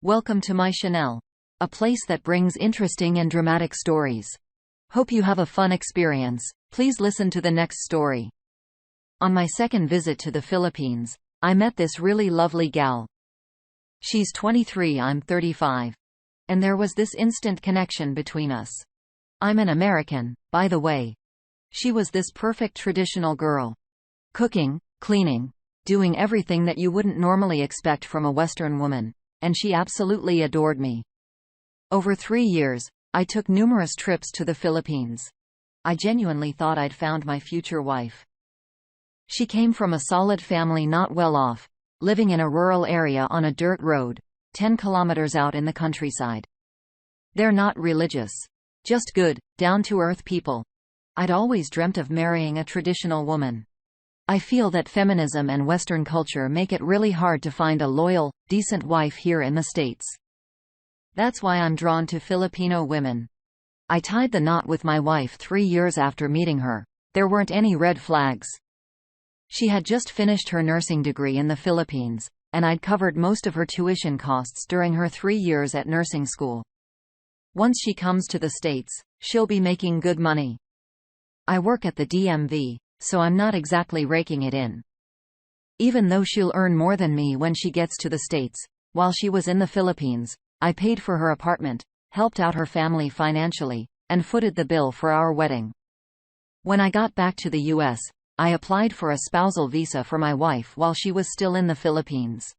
Welcome to my channel, a place that brings interesting and dramatic stories. Hope you have a fun experience. Please listen to the next story. On my second visit to the Philippines, I met this really lovely gal. She's 23, I'm 35. And there was this instant connection between us. I'm an American, by the way. She was this perfect traditional girl. Cooking, cleaning, doing everything that you wouldn't normally expect from a Western woman. And she absolutely adored me. Over 3 years, I took numerous trips to the Philippines. I genuinely thought I'd found my future wife. She came from a solid family, not well off, living in a rural area on a dirt road, 10 kilometers out in the countryside. They're not religious. Just good, down-to-earth people. I'd always dreamt of marrying a traditional woman. I feel that feminism and Western culture make it really hard to find a loyal, decent wife here in the States. That's why I'm drawn to Filipino women. I tied the knot with my wife 3 years after meeting her. There weren't any red flags. She had just finished her nursing degree in the Philippines, and I'd covered most of her tuition costs during her 3 years at nursing school. Once she comes to the States, she'll be making good money. I work at the DMV, so I'm not exactly raking it in. Even though she'll earn more than me when she gets to the States, while she was in the Philippines, I paid for her apartment, helped out her family financially, and footed the bill for our wedding. When I got back to the US, I applied for a spousal visa for my wife while she was still in the Philippines.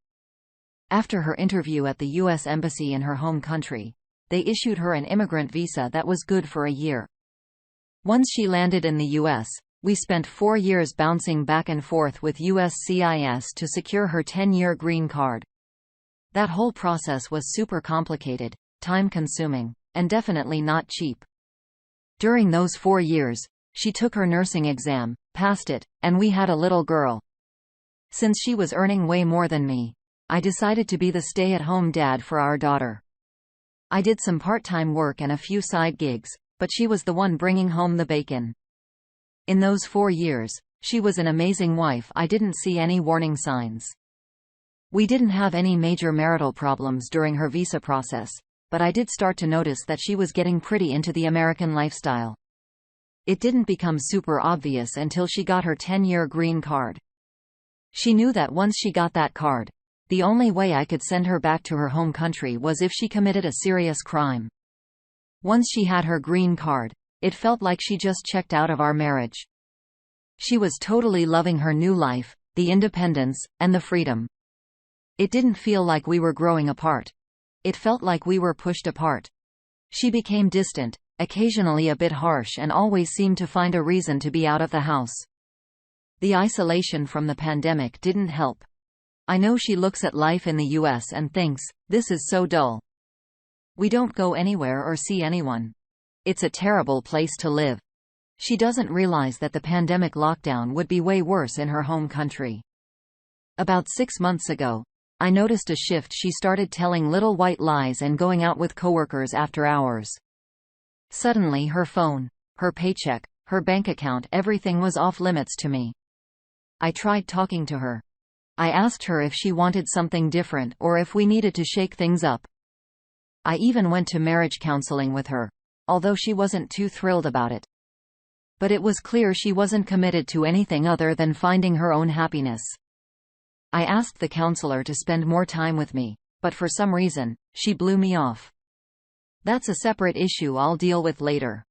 After her interview at the US Embassy in her home country, they issued her an immigrant visa that was good for a year. Once she landed in the US, we spent 4 years bouncing back and forth with USCIS to secure her 10-year green card. That whole process was super complicated, time-consuming, and definitely not cheap. During those 4 years, she took her nursing exam, passed it, and we had a little girl. Since she was earning way more than me, I decided to be the stay-at-home dad for our daughter. I did some part-time work and a few side gigs, but she was the one bringing home the bacon. In those 4 years, she was an amazing wife. I didn't see any warning signs. We didn't have any major marital problems during her visa process, but I did start to notice that she was getting pretty into the American lifestyle. It didn't become super obvious until she got her 10-year green card. She knew that once she got that card, the only way I could send her back to her home country was if she committed a serious crime. Once she had her green card, it felt like she just checked out of our marriage. She was totally loving her new life, the independence, and the freedom. It didn't feel like we were growing apart. It felt like we were pushed apart. She became distant, occasionally a bit harsh, and always seemed to find a reason to be out of the house. The isolation from the pandemic didn't help. I know she looks at life in the US and thinks, this is so dull. We don't go anywhere or see anyone. It's a terrible place to live. She doesn't realize that the pandemic lockdown would be way worse in her home country. About 6 months ago, I noticed a shift. She started telling little white lies and going out with coworkers after hours. Suddenly her phone, her paycheck, her bank account, everything was off limits to me. I tried talking to her. I asked her if she wanted something different or if we needed to shake things up. I even went to marriage counseling with her, although she wasn't too thrilled about it. But it was clear she wasn't committed to anything other than finding her own happiness. I asked the counselor to spend more time with me, but for some reason, she blew me off. That's a separate issue I'll deal with later.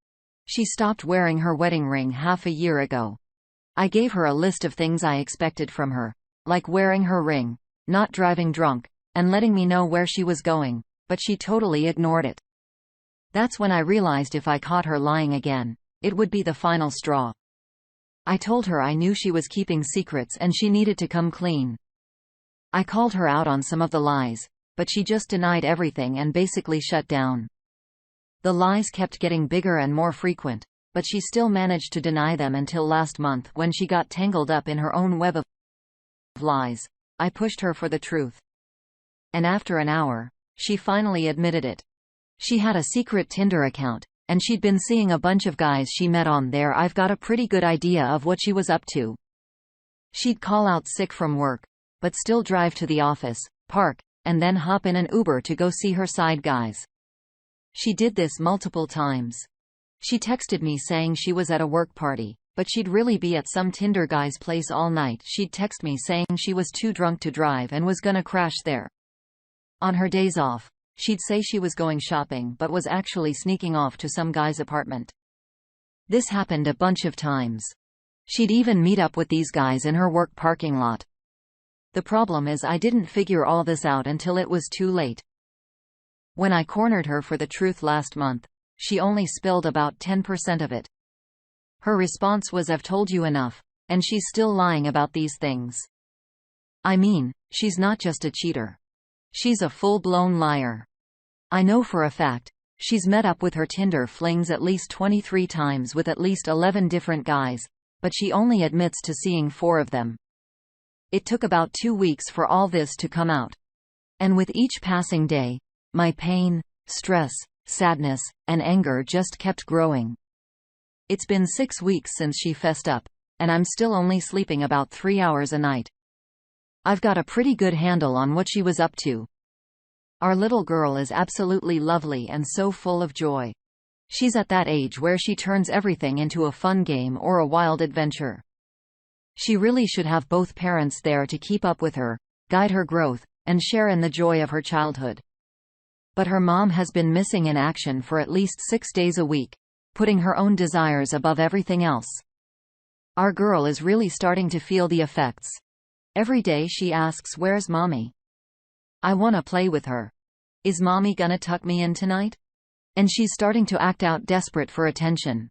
She stopped wearing her wedding ring half a year ago. I gave her a list of things I expected from her, like wearing her ring, not driving drunk, and letting me know where she was going, but she totally ignored it. That's when I realized if I caught her lying again, it would be the final straw. I told her I knew she was keeping secrets and she needed to come clean. I called her out on some of the lies, but she just denied everything and basically shut down. The lies kept getting bigger and more frequent, but she still managed to deny them until last month when she got tangled up in her own web of lies. I pushed her for the truth. And after an hour, she finally admitted it. She had a secret Tinder account, and she'd been seeing a bunch of guys she met on there. I've got a pretty good idea of what she was up to. She'd call out sick from work, but still drive to the office, park, and then hop in an Uber to go see her side guys. She did this multiple times. She texted me saying she was at a work party, but she'd really be at some Tinder guy's place all night. She'd text me saying she was too drunk to drive and was gonna crash there. On her days off, she'd say she was going shopping but was actually sneaking off to some guy's apartment. This happened a bunch of times. She'd even meet up with these guys in her work parking lot. The problem is I didn't figure all this out until it was too late. When I cornered her for the truth last month, she only spilled about 10% of it. Her response was, "I've told you enough, and she's still lying about these things." I mean, she's not just a cheater. She's a full-blown liar. I know for a fact, she's met up with her Tinder flings at least 23 times with at least 11 different guys, but she only admits to seeing 4 of them. It took about 2 weeks for all this to come out. And with each passing day, my pain, stress, sadness, and anger just kept growing. It's been 6 weeks since she fessed up, and I'm still only sleeping about 3 hours a night. I've got a pretty good handle on what she was up to. Our little girl is absolutely lovely and so full of joy. She's at that age where she turns everything into a fun game or a wild adventure. She really should have both parents there to keep up with her, guide her growth, and share in the joy of her childhood. But her mom has been missing in action for at least 6 days a week, putting her own desires above everything else. Our girl is really starting to feel the effects. Every day she asks, "Where's mommy? I wanna play with her. Is mommy gonna tuck me in tonight?" And she's starting to act out desperate for attention.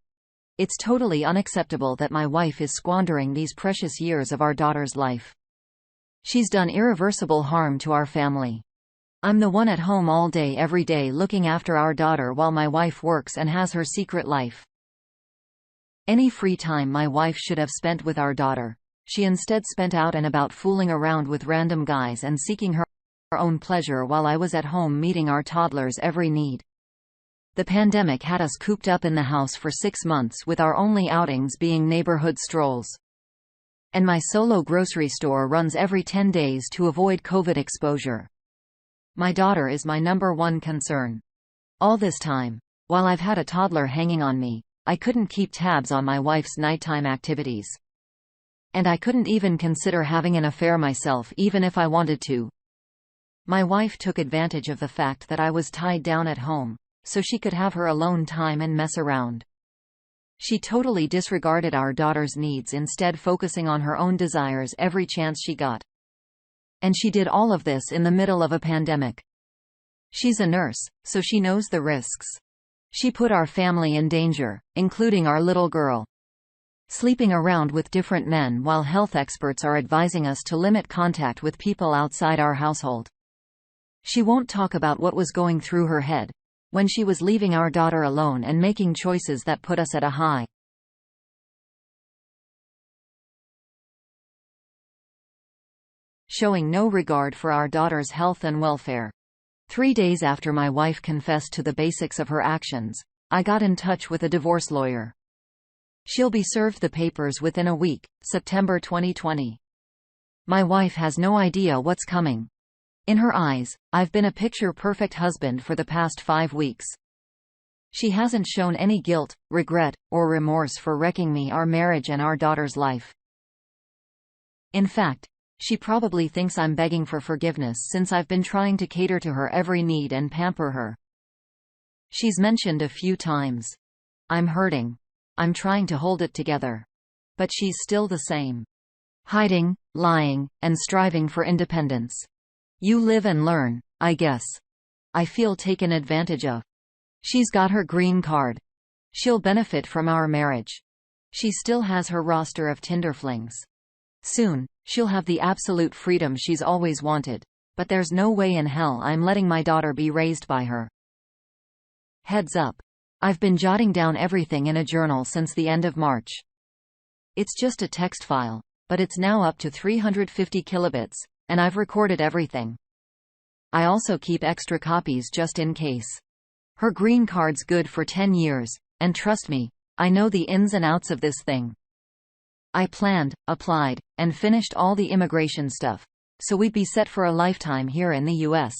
It's totally unacceptable that my wife is squandering these precious years of our daughter's life. She's done irreversible harm to our family. I'm the one at home all day every day looking after our daughter while my wife works and has her secret life. Any free time my wife should have spent with our daughter, she instead spent out and about fooling around with random guys and seeking her own pleasure while I was at home meeting our toddler's every need. The pandemic had us cooped up in the house for 6 months with our only outings being neighborhood strolls. And my solo grocery store runs every 10 days to avoid COVID exposure. My daughter is my #1 concern. All this time, while I've had a toddler hanging on me, I couldn't keep tabs on my wife's nighttime activities. And I couldn't even consider having an affair myself even if I wanted to. My wife took advantage of the fact that I was tied down at home, so she could have her alone time and mess around. She totally disregarded our daughter's needs, instead focusing on her own desires every chance she got. And she did all of this in the middle of a pandemic. She's a nurse, so she knows the risks. She put our family in danger, including our little girl. Sleeping around with different men while health experts are advising us to limit contact with people outside our household. She won't talk about what was going through her head when she was leaving our daughter alone and making choices that put us at a high. Showing no regard for our daughter's health and welfare. 3 days after my wife confessed to the basics of her actions, I got in touch with a divorce lawyer. She'll be served the papers within a week, September 2020. My wife has no idea what's coming. In her eyes, I've been a picture-perfect husband for the past 5 weeks. She hasn't shown any guilt, regret, or remorse for wrecking me, our marriage, and our daughter's life. In fact, she probably thinks I'm begging for forgiveness since I've been trying to cater to her every need and pamper her. She's mentioned a few times, "I'm hurting. I'm trying to hold it together." But she's still the same. Hiding, lying, and striving for independence. You live and learn, I guess. I feel taken advantage of. She's got her green card. She'll benefit from our marriage. She still has her roster of Tinder flings. Soon, she'll have the absolute freedom she's always wanted, but there's no way in hell I'm letting my daughter be raised by her. Heads up. I've been jotting down everything in a journal since the end of March. It's just a text file, but it's now up to 350 kilobits, and I've recorded everything. I also keep extra copies just in case. Her green card's good for 10 years, and trust me, I know the ins and outs of this thing. I planned, applied, and finished all the immigration stuff, so we'd be set for a lifetime here in the US.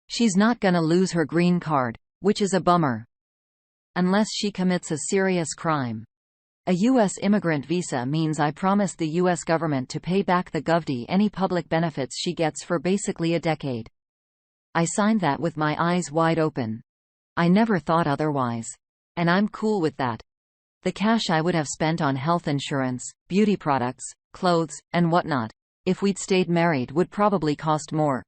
She's not gonna lose her green card, which is a bummer. Unless she commits a serious crime. A U.S. immigrant visa means I promised the U.S. government to pay back the govdie any public benefits she gets for basically a decade. I signed that with my eyes wide open. I never thought otherwise. And I'm cool with that. The cash I would have spent on health insurance, beauty products, clothes, and whatnot, if we'd stayed married would probably cost more.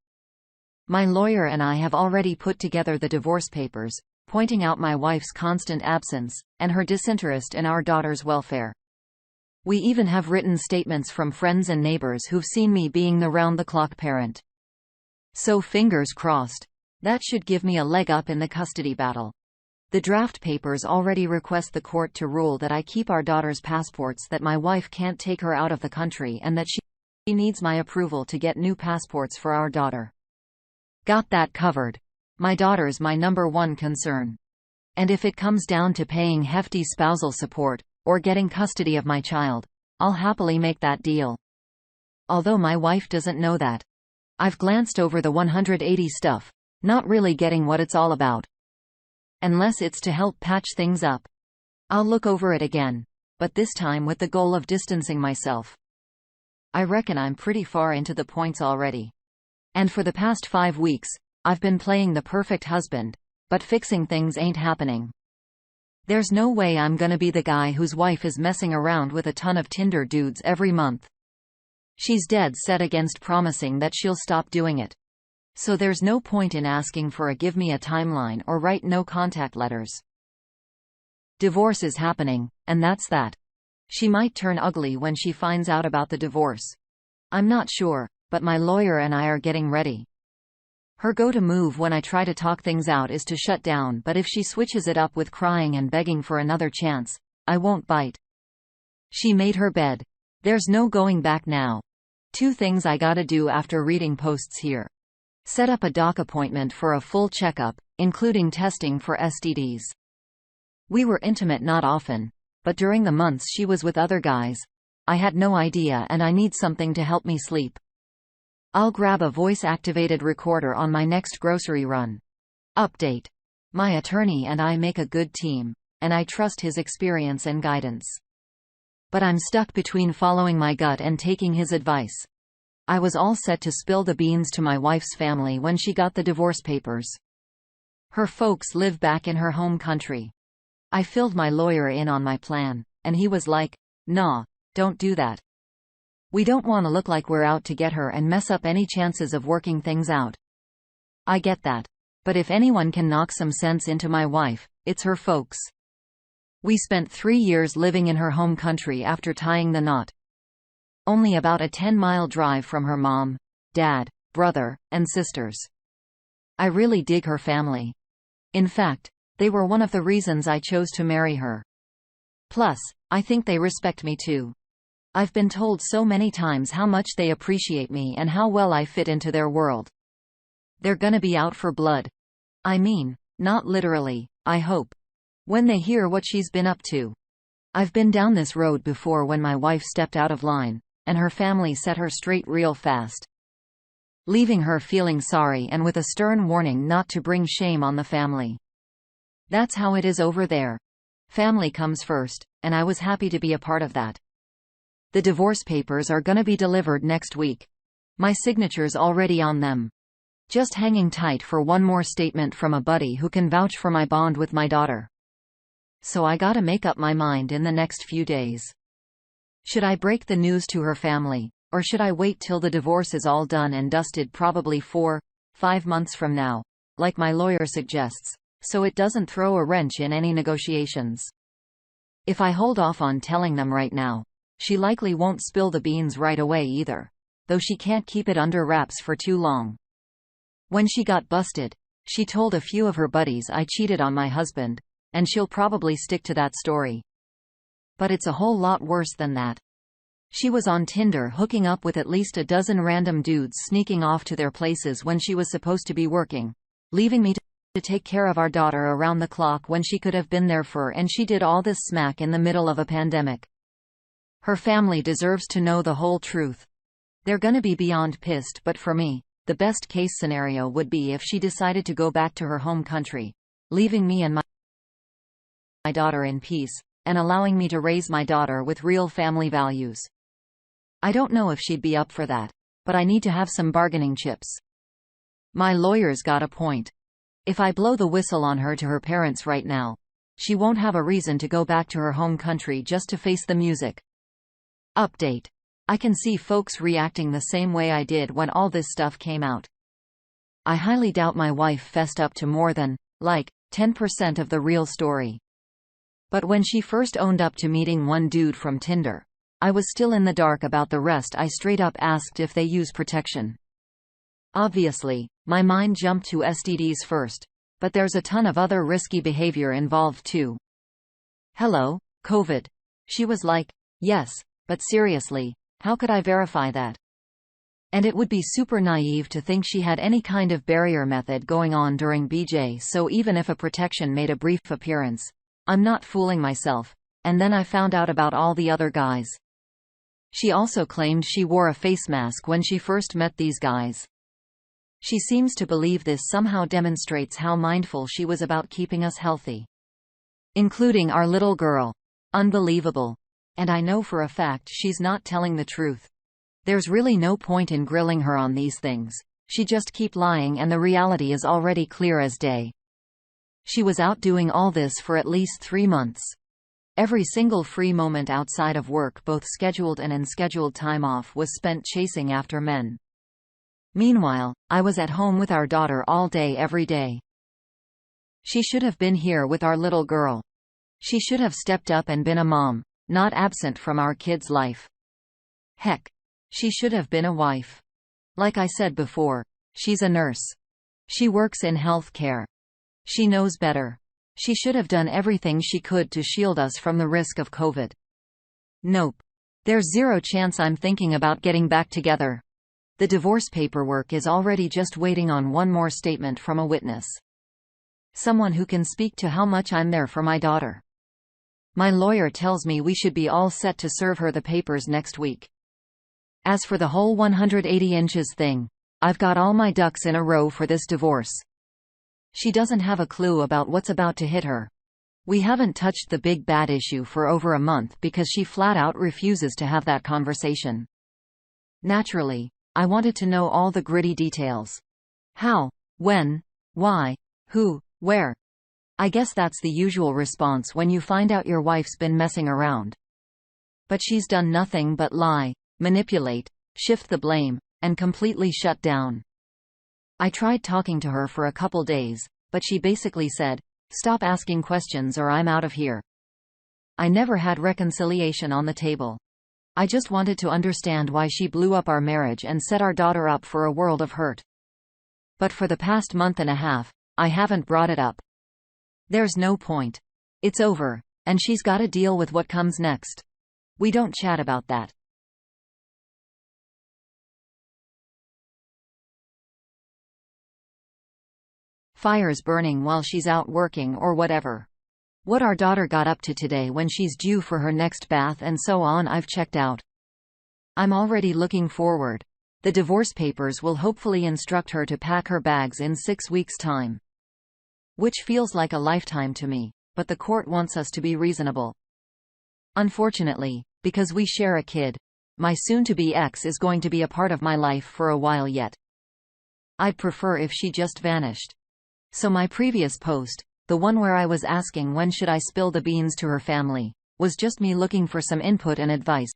My lawyer and I have already put together the divorce papers, pointing out my wife's constant absence, and her disinterest in our daughter's welfare. We even have written statements from friends and neighbors who've seen me being the round-the-clock parent. So fingers crossed. That should give me a leg up in the custody battle. The draft papers already request the court to rule that I keep our daughter's passports, that my wife can't take her out of the country, and that she needs my approval to get new passports for our daughter. Got that covered. My daughter's my number one concern. And if it comes down to paying hefty spousal support, or getting custody of my child, I'll happily make that deal. Although my wife doesn't know that. I've glanced over the 180 stuff, not really getting what it's all about. Unless it's to help patch things up. I'll look over it again, but this time with the goal of distancing myself. I reckon I'm pretty far into the points already. And for the past 5 weeks, I've been playing the perfect husband, but fixing things ain't happening. There's no way I'm gonna be the guy whose wife is messing around with a ton of Tinder dudes every month. She's dead set against promising that she'll stop doing it. So there's no point in asking for a give me a timeline or write no contact letters. Divorce is happening, and that's that. She might turn ugly when she finds out about the divorce. I'm not sure, but my lawyer and I are getting ready. Her go-to move when I try to talk things out is to shut down, but if she switches it up with crying and begging for another chance, I won't bite. She made her bed. There's no going back now. 2 things I gotta do after reading posts here. Set up a doc appointment for a full checkup, including testing for STDs. We were intimate not often, but during the months she was with other guys, I had no idea, and I need something to help me sleep. I'll grab a voice-activated recorder on my next grocery run. Update. My attorney and I make a good team, and I trust his experience and guidance. But I'm stuck between following my gut and taking his advice. I was all set to spill the beans to my wife's family when she got the divorce papers. Her folks live back in her home country. I filled my lawyer in on my plan, and he was like, "Nah, don't do that. We don't want to look like we're out to get her and mess up any chances of working things out." I get that. But if anyone can knock some sense into my wife, it's her folks. We spent 3 years living in her home country after tying the knot. Only about a 10-mile drive from her mom, dad, brother, and sisters. I really dig her family. In fact, they were one of the reasons I chose to marry her. Plus, I think they respect me too. I've been told so many times how much they appreciate me and how well I fit into their world. They're gonna be out for blood. I mean, not literally, I hope. When they hear what she's been up to. I've been down this road before when my wife stepped out of line, and her family set her straight real fast. Leaving her feeling sorry and with a stern warning not to bring shame on the family. That's how it is over there. Family comes first, and I was happy to be a part of that. The divorce papers are gonna be delivered next week. My signature's already on them. Just hanging tight for one more statement from a buddy who can vouch for my bond with my daughter. So I gotta make up my mind in the next few days. Should I break the news to her family, or should I wait till the divorce is all done and dusted, probably 4-5 months from now, like my lawyer suggests, so it doesn't throw a wrench in any negotiations? If I hold off on telling them right now, she likely won't spill the beans right away either, though she can't keep it under wraps for too long. When she got busted, she told a few of her buddies I cheated on my husband, and she'll probably stick to that story. But it's a whole lot worse than that. She was on Tinder hooking up with at least a dozen random dudes sneaking off to their places when she was supposed to be working, leaving me to take care of our daughter around the clock when she could have been there for, and she did all this smack in the middle of a pandemic. Her family deserves to know the whole truth. They're gonna be beyond pissed, but for me, the best case scenario would be if she decided to go back to her home country, leaving me and my daughter in peace, and allowing me to raise my daughter with real family values. I don't know if she'd be up for that, but I need to have some bargaining chips. My lawyer's got a point. If I blow the whistle on her to her parents right now, she won't have a reason to go back to her home country just to face the music. Update. I can see folks reacting the same way I did when all this stuff came out. I highly doubt my wife fessed up to more than, 10% of the real story. But when she first owned up to meeting one dude from Tinder, I was still in the dark about the rest. I straight up asked if they use protection. Obviously, my mind jumped to STDs first, but there's a ton of other risky behavior involved too. Hello, COVID. She was like, yes, but seriously, how could I verify that? And it would be super naive to think she had any kind of barrier method going on during BJ, so even if a protection made a brief appearance, I'm not fooling myself. And then I found out about all the other guys. She also claimed she wore a face mask when she first met these guys. She seems to believe this somehow demonstrates how mindful she was about keeping us healthy. Including our little girl. Unbelievable. And I know for a fact she's not telling the truth. There's really no point in grilling her on these things. She just keep lying and the reality is already clear as day. She was out doing all this for at least 3 months. Every single free moment outside of work, both scheduled and unscheduled time off, was spent chasing after men. Meanwhile, I was at home with our daughter all day every day. She should have been here with our little girl. She should have stepped up and been a mom, not absent from our kid's life. Heck, she should have been a wife. Like I said before, she's a nurse. She works in health care. She knows better. She should have done everything she could to shield us from the risk of COVID. Nope. There's zero chance I'm thinking about getting back together. The divorce paperwork is already just waiting on one more statement from a witness. Someone who can speak to how much I'm there for my daughter. My lawyer tells me we should be all set to serve her the papers next week. As for the whole 180 inches thing, I've got all my ducks in a row for this divorce. She doesn't have a clue about what's about to hit her. We haven't touched the big bad issue for over a month because she flat out refuses to have that conversation. Naturally, I wanted to know all the gritty details. How, when, why, who, where. I guess that's the usual response when you find out your wife's been messing around. But she's done nothing but lie, manipulate, shift the blame, and completely shut down. I tried talking to her for a couple days, but she basically said, "Stop asking questions or I'm out of here." I never had reconciliation on the table. I just wanted to understand why she blew up our marriage and set our daughter up for a world of hurt. But for the past month and a half, I haven't brought it up. There's no point. It's over, and she's got to deal with what comes next. We don't chat about that. Fires burning while she's out working or whatever. What our daughter got up to today when she's due for her next bath and so on, I've checked out. I'm already looking forward. The divorce papers will hopefully instruct her to pack her bags in 6 weeks' time. Which feels like a lifetime to me, but the court wants us to be reasonable. Unfortunately, because we share a kid, my soon-to-be ex is going to be a part of my life for a while yet. I'd prefer if she just vanished. So my previous post, the one where I was asking when should I spill the beans to her family, was just me looking for some input and advice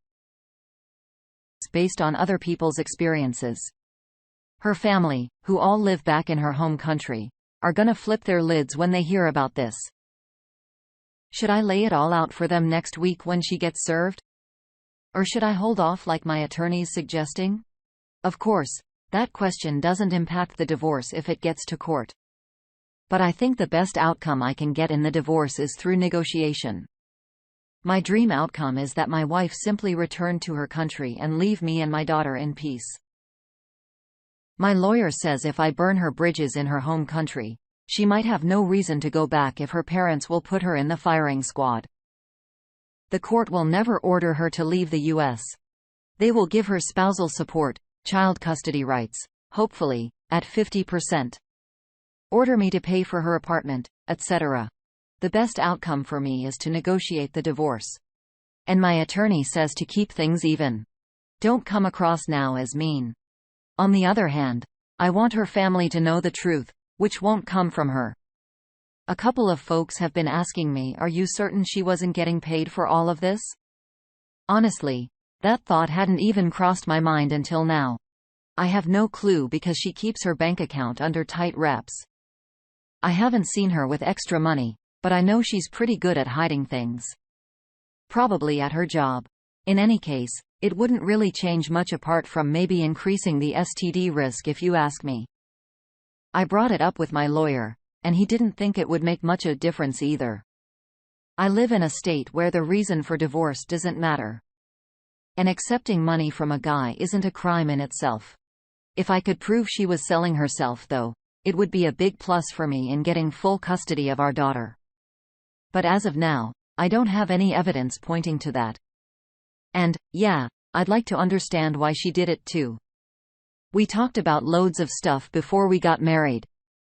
based on other people's experiences. Her family, who all live back in her home country, are gonna flip their lids when they hear about this. Should I lay it all out for them next week when she gets served? Or should I hold off like my attorney's suggesting? Of course, that question doesn't impact the divorce if it gets to court. But I think the best outcome I can get in the divorce is through negotiation. My dream outcome is that my wife simply return to her country and leave me and my daughter in peace. My lawyer says if I burn her bridges in her home country, she might have no reason to go back if her parents will put her in the firing squad. The court will never order her to leave the U.S. They will give her spousal support, child custody rights, hopefully, at 50%. Order me to pay for her apartment, etc. The best outcome for me is to negotiate the divorce. And my attorney says to keep things even. Don't come across now as mean. On the other hand, I want her family to know the truth, which won't come from her. A couple of folks have been asking me, are you certain she wasn't getting paid for all of this? Honestly, that thought hadn't even crossed my mind until now. I have no clue because she keeps her bank account under tight wraps. I haven't seen her with extra money, but I know she's pretty good at hiding things. Probably at her job. In any case, it wouldn't really change much apart from maybe increasing the STD risk if you ask me. I brought it up with my lawyer, and he didn't think it would make much a difference either. I live in a state where the reason for divorce doesn't matter. And accepting money from a guy isn't a crime in itself. If I could prove she was selling herself though, it would be a big plus for me in getting full custody of our daughter. But as of now, I don't have any evidence pointing to that. And, yeah, I'd like to understand why she did it too. We talked about loads of stuff before we got married.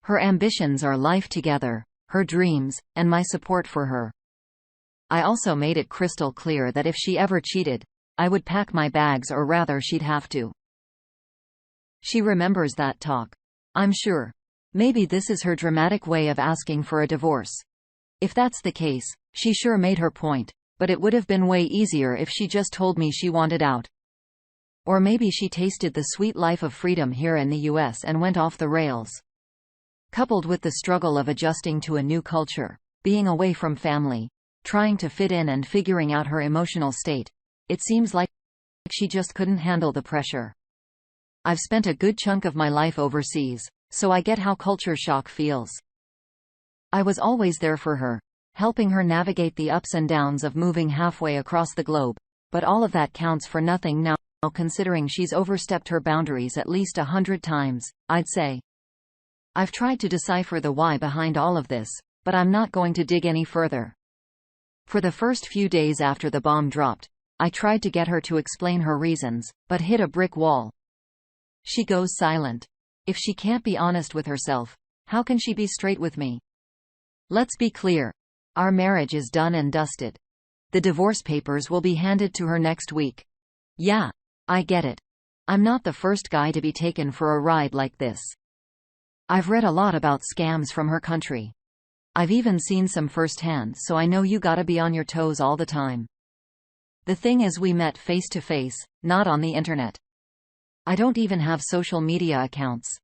Her ambitions are life together, her dreams, and my support for her. I also made it crystal clear that if she ever cheated, I would pack my bags, or rather she'd have to. She remembers that talk. I'm sure. Maybe this is her dramatic way of asking for a divorce. If that's the case, she sure made her point, but it would have been way easier if she just told me she wanted out. Or maybe she tasted the sweet life of freedom here in the US and went off the rails. Coupled with the struggle of adjusting to a new culture, being away from family, trying to fit in and figuring out her emotional state, it seems like she just couldn't handle the pressure. I've spent a good chunk of my life overseas, so I get how culture shock feels. I was always there for her, helping her navigate the ups and downs of moving halfway across the globe, but all of that counts for nothing now, considering she's overstepped her boundaries at least 100 times, I'd say. I've tried to decipher the why behind all of this, but I'm not going to dig any further. For the first few days after the bomb dropped, I tried to get her to explain her reasons, but hit a brick wall. She goes silent. If she can't be honest with herself, how can she be straight with me? Let's be clear. Our marriage is done and dusted. The divorce papers will be handed to her next week. Yeah, I get it. I'm not the first guy to be taken for a ride like this. I've read a lot about scams from her country. I've even seen some firsthand, so I know you gotta be on your toes all the time. The thing is, we met face to face, not on the internet. I don't even have social media accounts.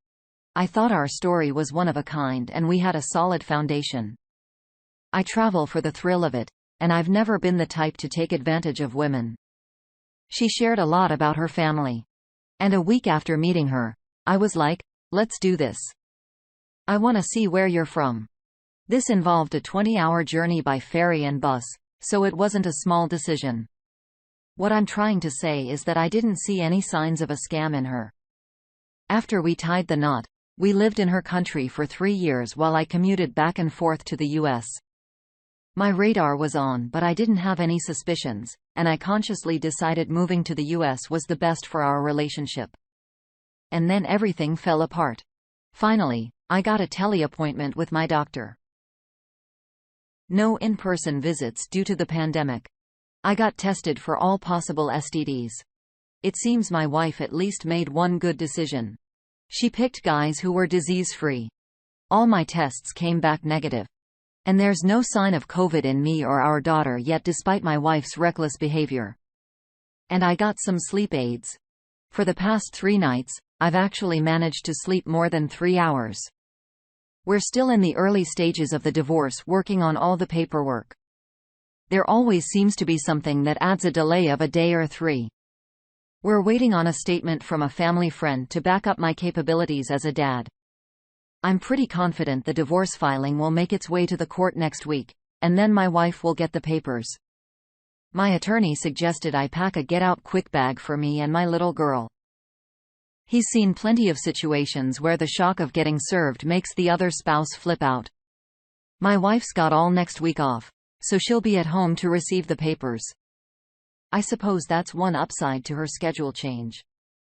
I thought our story was one of a kind and we had a solid foundation. I travel for the thrill of it, and I've never been the type to take advantage of women. She shared a lot about her family. And a week after meeting her, I was like, let's do this. I want to see where you're from. This involved a 20-hour journey by ferry and bus, so it wasn't a small decision. What I'm trying to say is that I didn't see any signs of a scam in her. After we tied the knot, we lived in her country for 3 years while I commuted back and forth to the US. My radar was on, but I didn't have any suspicions, and I consciously decided moving to the US was the best for our relationship. And then everything fell apart. Finally, I got a tele-appointment with my doctor. No in-person visits due to the pandemic. I got tested for all possible STDs. It seems my wife at least made one good decision. She picked guys who were disease-free. All my tests came back negative. And there's no sign of COVID in me or our daughter yet, despite my wife's reckless behavior. And I got some sleep aids. For the past 3 nights, I've actually managed to sleep more than 3 hours. We're still in the early stages of the divorce, working on all the paperwork. There always seems to be something that adds a delay of a day or 3. We're waiting on a statement from a family friend to back up my capabilities as a dad. I'm pretty confident the divorce filing will make its way to the court next week, and then my wife will get the papers. My attorney suggested I pack a get-out-quick bag for me and my little girl. He's seen plenty of situations where the shock of getting served makes the other spouse flip out. My wife's got all next week off, so she'll be at home to receive the papers. I suppose that's one upside to her schedule change.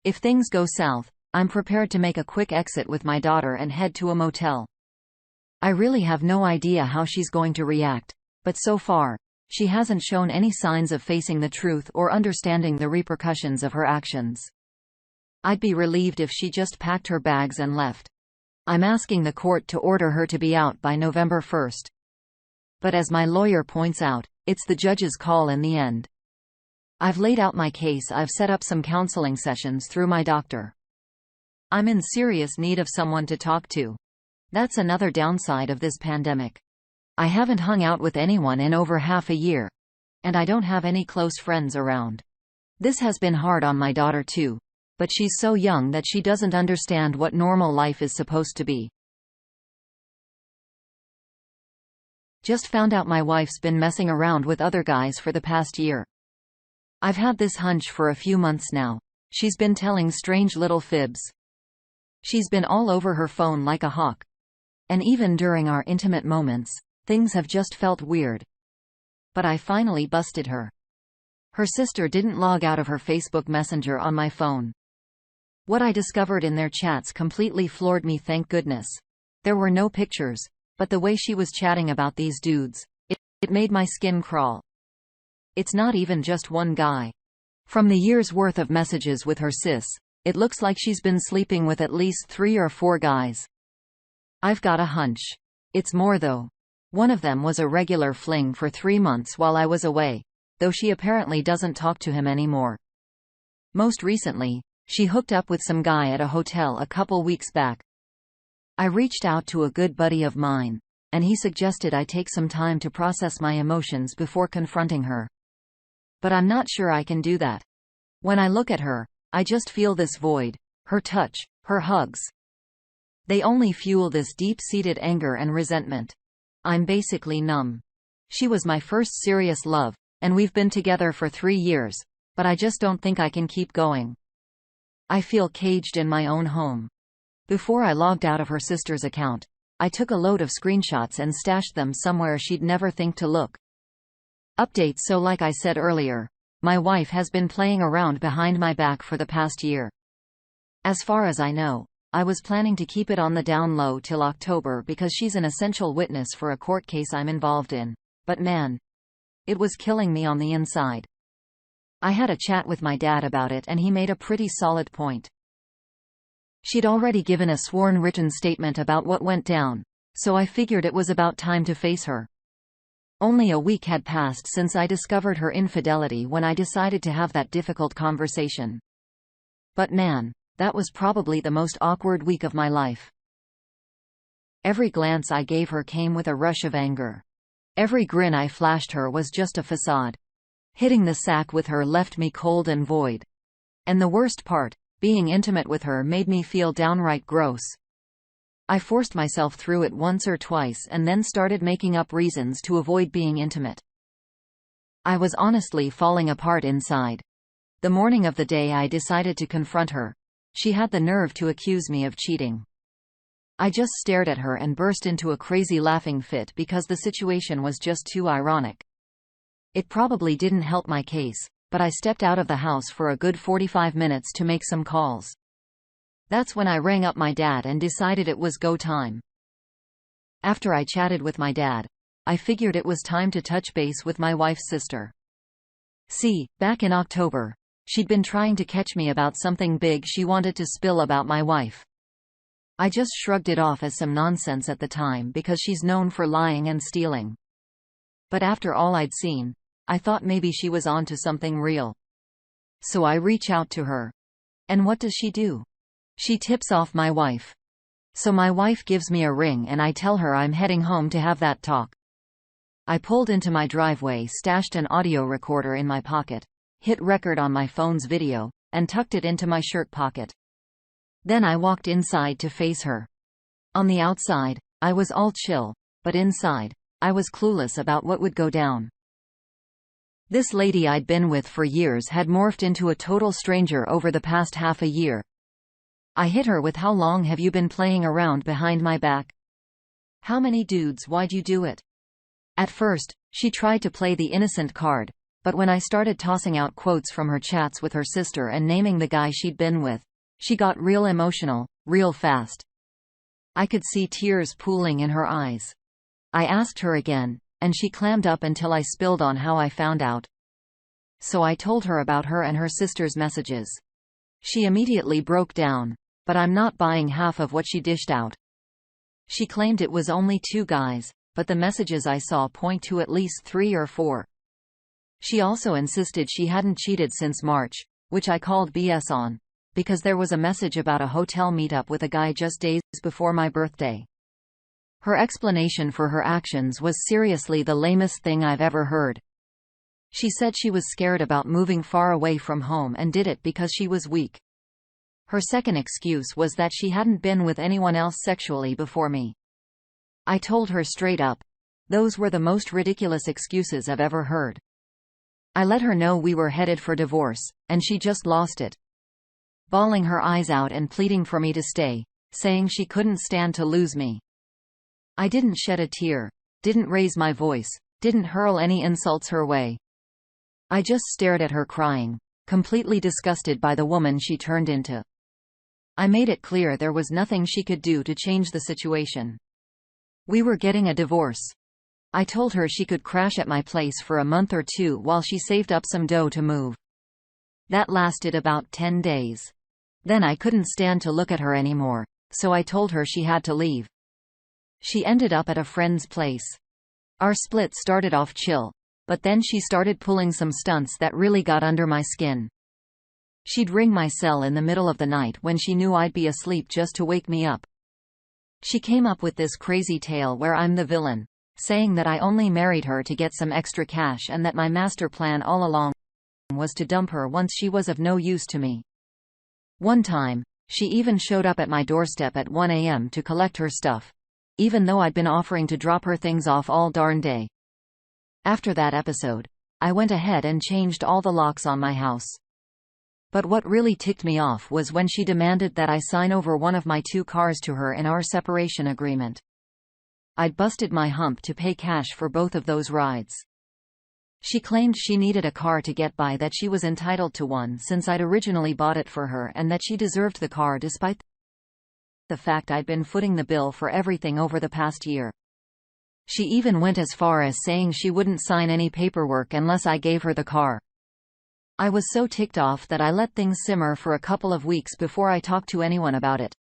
If things go south, I'm prepared to make a quick exit with my daughter and head to a motel. I really have no idea how she's going to react, but so far, she hasn't shown any signs of facing the truth or understanding the repercussions of her actions. I'd be relieved if she just packed her bags and left. I'm asking the court to order her to be out by November 1st. But as my lawyer points out, it's the judge's call in the end. I've laid out my case. I've set up some counseling sessions through my doctor. I'm in serious need of someone to talk to. That's another downside of this pandemic. I haven't hung out with anyone in over half a year. And I don't have any close friends around. This has been hard on my daughter too, but she's so young that she doesn't understand what normal life is supposed to be. Just found out my wife's been messing around with other guys for the past year. I've had this hunch for a few months now. She's been telling strange little fibs. She's been all over her phone like a hawk. And even during our intimate moments, things have just felt weird. But I finally busted her. Her sister didn't log out of her Facebook Messenger on my phone. What I discovered in their chats completely floored me, thank goodness. There were no pictures, but the way she was chatting about these dudes, it made my skin crawl. It's not even just one guy. From the year's worth of messages with her sis, it looks like she's been sleeping with at least 3 or 4 guys. I've got a hunch. It's more though. One of them was a regular fling for 3 months while I was away, though she apparently doesn't talk to him anymore. Most recently, she hooked up with some guy at a hotel a couple weeks back. I reached out to a good buddy of mine, and he suggested I take some time to process my emotions before confronting her. But I'm not sure I can do that. When I look at her, I just feel this void. Her touch, her hugs. They only fuel this deep-seated anger and resentment. I'm basically numb. She was my first serious love, and we've been together for 3 years, but I just don't think I can keep going. I feel caged in my own home. Before I logged out of her sister's account, I took a load of screenshots and stashed them somewhere she'd never think to look. Update: so like I said earlier, my wife has been playing around behind my back for the past year. As far as I know, I was planning to keep it on the down low till October because she's an essential witness for a court case I'm involved in. But man, it was killing me on the inside. I had a chat with my dad about it and he made a pretty solid point. She'd already given a sworn written statement about what went down, so I figured it was about time to face her. Only a week had passed since I discovered her infidelity when I decided to have that difficult conversation. But man, that was probably the most awkward week of my life. Every glance I gave her came with a rush of anger. Every grin I flashed her was just a facade. Hitting the sack with her left me cold and void. And the worst part, being intimate with her made me feel downright gross. I forced myself through it once or twice and then started making up reasons to avoid being intimate. I was honestly falling apart inside. The morning of the day I decided to confront her, she had the nerve to accuse me of cheating. I just stared at her and burst into a crazy laughing fit because the situation was just too ironic. It probably didn't help my case, but I stepped out of the house for a good 45 minutes to make some calls. That's when I rang up my dad and decided it was go time. After I chatted with my dad, I figured it was time to touch base with my wife's sister. See, back in October, she'd been trying to catch me about something big she wanted to spill about my wife. I just shrugged it off as some nonsense at the time because she's known for lying and stealing. But after all I'd seen, I thought maybe she was on to something real. So I reach out to her. And what does she do? She tips off my wife. So my wife gives me a ring and I tell her I'm heading home to have that talk. I pulled into my driveway, stashed an audio recorder in my pocket, hit record on my phone's video, and tucked it into my shirt pocket. Then I walked inside to face her. On the outside, I was all chill, but inside, I was clueless about what would go down. This lady I'd been with for years had morphed into a total stranger over the past half a year. I hit her with, "How long have you been playing around behind my back? How many dudes? Why'd you do it?" At first, she tried to play the innocent card, But when I started tossing out quotes from her chats with her sister and naming the guy she'd been with, she got real emotional, real fast. I could see tears pooling in her eyes. I asked her again, and she clammed up until I spilled on how I found out. So I told her about her and her sister's messages. She immediately broke down, but I'm not buying half of what she dished out. She claimed it was only 2 guys, but the messages I saw point to at least 3 or 4. She also insisted she hadn't cheated since March, which I called BS on, because there was a message about a hotel meetup with a guy just days before my birthday. Her explanation for her actions was seriously the lamest thing I've ever heard. She said she was scared about moving far away from home and did it because she was weak. Her second excuse was that she hadn't been with anyone else sexually before me. I told her straight up. Those were the most ridiculous excuses I've ever heard. I let her know we were headed for divorce, and she just lost it. Bawling her eyes out and pleading for me to stay, saying she couldn't stand to lose me. I didn't shed a tear, didn't raise my voice, didn't hurl any insults her way. I just stared at her crying, completely disgusted by the woman she turned into. I made it clear there was nothing she could do to change the situation. We were getting a divorce. I told her she could crash at my place for a month or 2 while she saved up some dough to move. That lasted about 10 days. Then I couldn't stand to look at her anymore, so I told her she had to leave. She ended up at a friend's place. Our split started off chill, but then she started pulling some stunts that really got under my skin. She'd ring my cell in the middle of the night when she knew I'd be asleep just to wake me up. She came up with this crazy tale where I'm the villain, saying that I only married her to get some extra cash and that my master plan all along was to dump her once she was of no use to me. One time, she even showed up at my doorstep at 1 a.m. to collect her stuff, even though I'd been offering to drop her things off all darn day. After that episode, I went ahead and changed all the locks on my house. But what really ticked me off was when she demanded that I sign over one of my 2 cars to her in our separation agreement. I'd busted my hump to pay cash for both of those rides. She claimed she needed a car to get by, that she was entitled to one since I'd originally bought it for her, and that she deserved the car despite the fact I'd been footing the bill for everything over the past year. She even went as far as saying she wouldn't sign any paperwork unless I gave her the car. I was so ticked off that I let things simmer for a couple of weeks before I talked to anyone about it.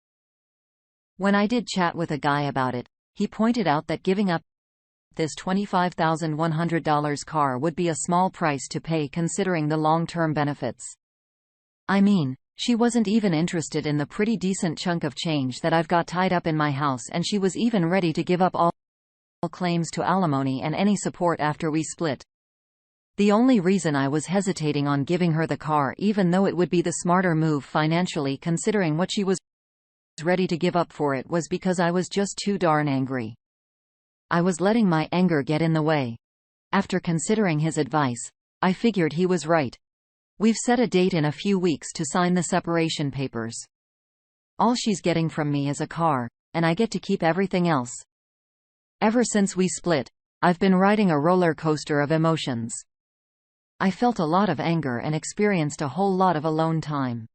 When I did chat with a guy about it, he pointed out that giving up this $25,100 car would be a small price to pay considering the long-term benefits. I mean, she wasn't even interested in the pretty decent chunk of change that I've got tied up in my house, and she was even ready to give up all claims to alimony and any support after we split. The only reason I was hesitating on giving her the car, even though it would be the smarter move financially considering what she was ready to give up for it, was because I was just too darn angry. I was letting my anger get in the way. After considering his advice, I figured he was right. We've set a date in a few weeks to sign the separation papers. All she's getting from me is a car, and I get to keep everything else. Ever since we split, I've been riding a roller coaster of emotions. I felt a lot of anger and experienced a whole lot of alone time.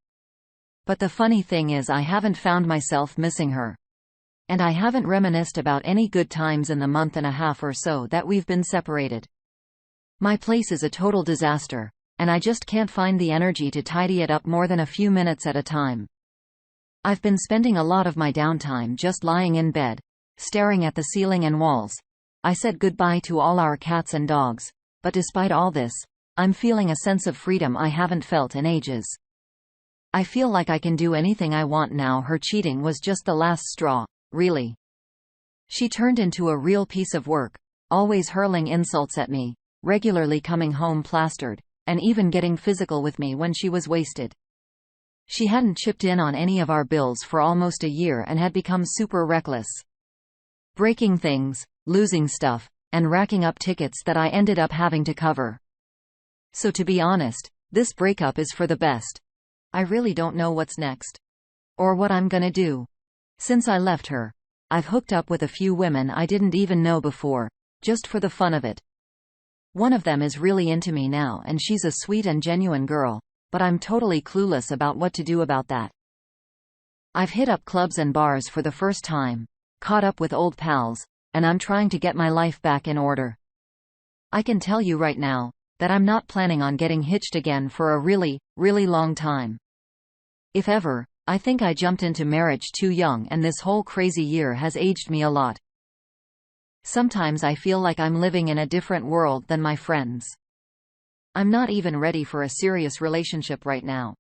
But the funny thing is, I haven't found myself missing her. And I haven't reminisced about any good times in the month and a half or so that we've been separated. My place is a total disaster, and I just can't find the energy to tidy it up more than a few minutes at a time. I've been spending a lot of my downtime just lying in bed, staring at the ceiling and walls. I said goodbye to all our cats and dogs, but despite all this, I'm feeling a sense of freedom I haven't felt in ages. I feel like I can do anything I want now. Her cheating was just the last straw, really. She turned into a real piece of work, always hurling insults at me, regularly coming home plastered, and even getting physical with me when she was wasted. She hadn't chipped in on any of our bills for almost a year and had become super reckless. Breaking things, losing stuff, and racking up tickets that I ended up having to cover. So to be honest, this breakup is for the best. I really don't know what's next. Or what I'm gonna do. Since I left her, I've hooked up with a few women I didn't even know before, just for the fun of it. One of them is really into me now and she's a sweet and genuine girl, but I'm totally clueless about what to do about that. I've hit up clubs and bars for the first time, caught up with old pals, and I'm trying to get my life back in order. I can tell you right now that I'm not planning on getting hitched again for a really, really long time. If ever, I think I jumped into marriage too young and this whole crazy year has aged me a lot. Sometimes I feel like I'm living in a different world than my friends. I'm not even ready for a serious relationship right now.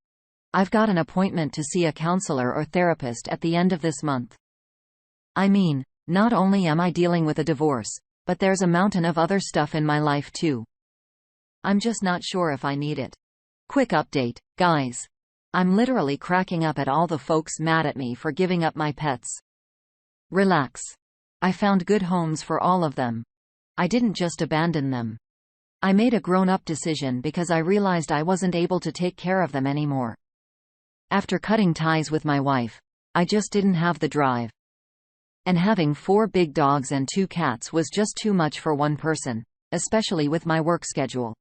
I've got an appointment to see a counselor or therapist at the end of this month. I mean, not only am I dealing with a divorce, but there's a mountain of other stuff in my life too. I'm just not sure if I need it. Quick update, guys. I'm literally cracking up at all the folks mad at me for giving up my pets. Relax. I found good homes for all of them. I didn't just abandon them. I made a grown-up decision because I realized I wasn't able to take care of them anymore. After cutting ties with my wife, I just didn't have the drive. And having 4 big dogs and 2 cats was just too much for one person, especially with my work schedule.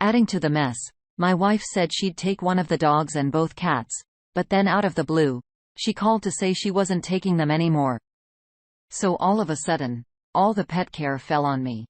Adding to the mess, my wife said she'd take one of the dogs and both cats, but then out of the blue, she called to say she wasn't taking them anymore. So all of a sudden, all the pet care fell on me.